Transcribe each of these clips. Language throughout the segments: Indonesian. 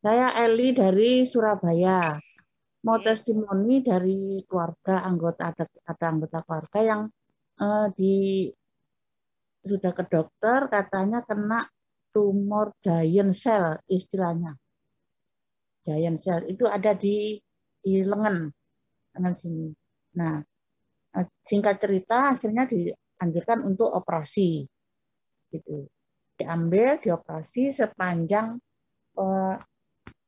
Saya Eli dari Surabaya. Mau Oke. testimoni dari keluarga anggota ada anggota keluarga yang di sudah ke dokter katanya kena tumor giant cell istilahnya. Giant cell itu ada di lengan sini. Nah, singkat cerita akhirnya dianjurkan untuk operasi gitu. Diambil dioperasi sepanjang eh,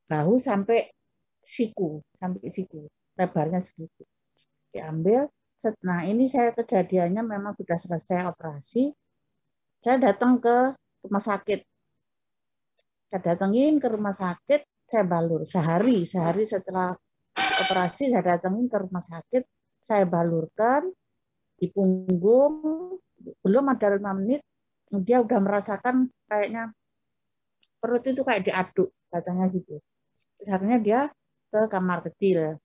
bahu sampai siku, lebarnya segitu. Diambil. Nah, ini saya kejadiannya memang sudah selesai operasi. Saya datang ke rumah sakit. Saya datangin ke rumah sakit, saya balur sehari setelah operasi saya datangin ke rumah sakit, saya balurkan di punggung, belum ada 5 menit dia udah merasakan kayaknya perut itu kayak diaduk katanya gitu. Terus akhirnya dia ke kamar kecil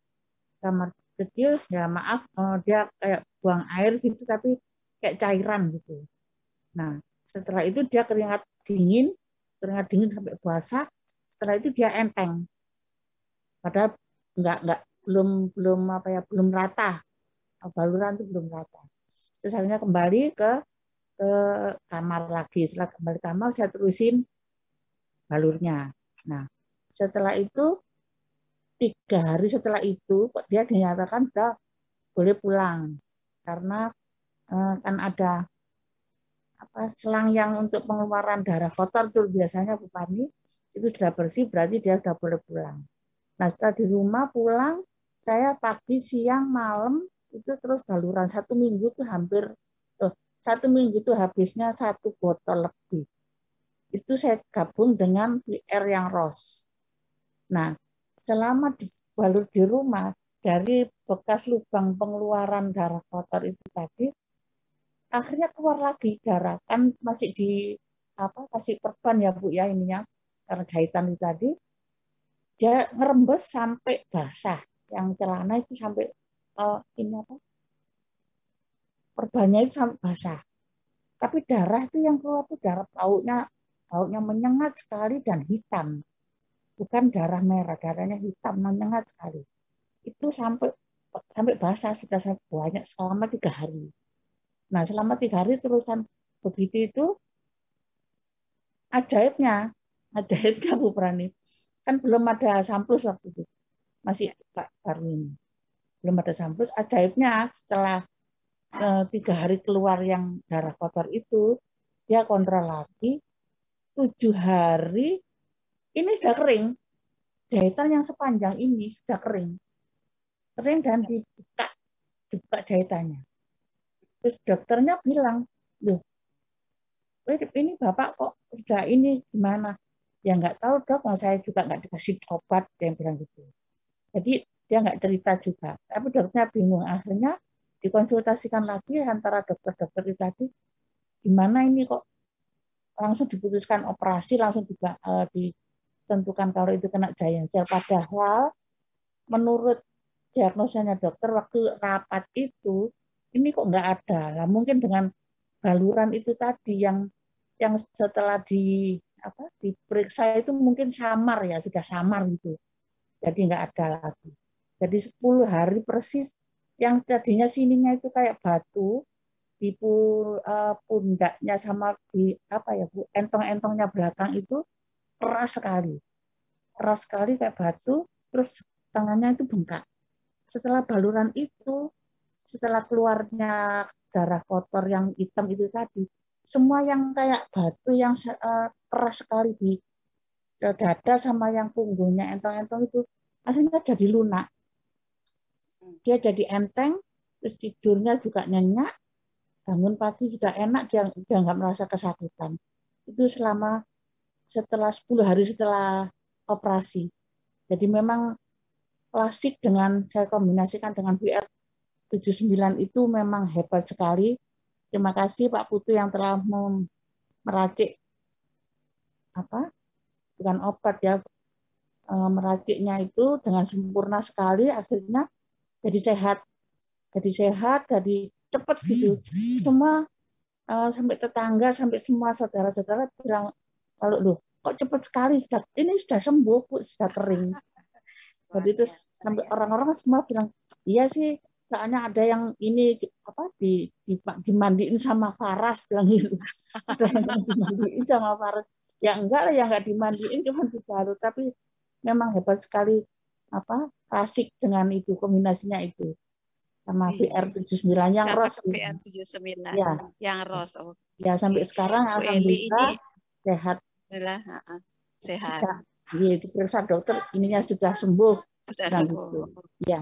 ya maaf dia kayak buang air gitu tapi kayak cairan gitu. Nah setelah itu dia keringat dingin sampai basah. Setelah itu dia enteng. Padahal nggak belum belum apa ya belum rata, baluran itu belum rata. Terus akhirnya kembali ke kamar lagi. Setelah kembali ke kamar saya terusin balurnya. Nah setelah itu 3 hari setelah itu dia dinyatakan sudah boleh pulang karena kan ada apa selang yang untuk pengeluaran darah kotor tuh biasanya Bu Pani itu sudah bersih berarti dia sudah boleh pulang. Nah setelah di rumah pulang saya pagi siang malam itu terus baluran 1 minggu tuh hampir 1 minggu itu habisnya 1 botol lebih. Itu saya gabung dengan PR yang ROS. Nah selama balur di rumah dari bekas lubang pengeluaran darah kotor itu tadi akhirnya keluar lagi darah kan masih di apa kasih perban ya Bu ya ininya karena jahitan itu tadi dia ngerembes sampai basah yang celana itu sampai ini apa perbannya itu sampai basah tapi darah itu yang keluar itu darah baunya menyengat sekali dan hitam bukan darah merah darahnya hitam menyengat sekali itu sampai sampai basah sudah banyak selama 3 hari. Nah selama 3 hari terusan begitu itu ajaibnya, ajaibnya Bu Prani. Kan belum ada sampus waktu itu, masih baru ini. Belum ada sampus. Ajaibnya setelah 3 hari keluar yang darah kotor itu, dia kontrol lagi. 7 hari ini sudah kering. Jahitan yang sepanjang ini sudah kering. Kering dan dibuka jahitannya. Terus dokternya bilang, loh ini Bapak kok sudah ini gimana? Ya nggak tahu dok, saya juga nggak dikasih obat, yang bilang gitu. Jadi dia nggak cerita juga. Tapi dokternya bingung. Akhirnya dikonsultasikan lagi antara dokter-dokter itu tadi, gimana ini kok langsung diputuskan operasi, langsung ditentukan kalau itu kena giant cell. Padahal menurut diagnosanya dokter waktu rapat itu, ini kok nggak ada. Lah mungkin dengan baluran itu tadi yang setelah diperiksa itu mungkin samar ya sudah samar gitu jadi nggak ada lagi jadi 10 hari persis yang tadinya sininya itu kayak batu di pundaknya sama di apa ya Bu entong-entongnya belakang itu keras sekali kayak batu terus tangannya itu bengkak setelah baluran itu setelah keluarnya darah kotor yang hitam itu tadi semua yang kayak batu yang keras sekali di dada sama yang punggungnya entong-entong itu akhirnya jadi lunak. Dia jadi enteng, terus tidurnya juga nyenyak, bangun pagi juga enak, dia nggak merasa kesakitan. Itu setelah 10 hari setelah operasi. Jadi memang klasik dengan saya kombinasikan dengan VR 79 itu memang hebat sekali. Terima kasih Pak Putu yang telah meracik apa bukan obat ya meraciknya itu dengan sempurna sekali akhirnya jadi sehat jadi cepat gitu semua sampai tetangga sampai semua saudara-saudara bilang kalau loh kok cepat sekali, ini sudah sembuh, Bu, sudah kering. Jadi terus sampai orang-orang semua bilang, iya sih, soalnya ada yang ini apa dimandiin sama Faras, bilang gitu. Ada yang dimandiin sama Faras. Ya enggak lah, yang enggak dimandiin cuma dibalut, tapi memang hebat sekali apa klasik dengan itu kombinasinya itu sama BR79 yang sama ros. BR79 Ya. yang ros. Ya sampai sekarang Bu Eli ini alhamdulillah sehat. adalah sehat. Iya, diperiksa dokter ininya sudah sembuh. Sudah Nah, sembuh. gitu. Ya.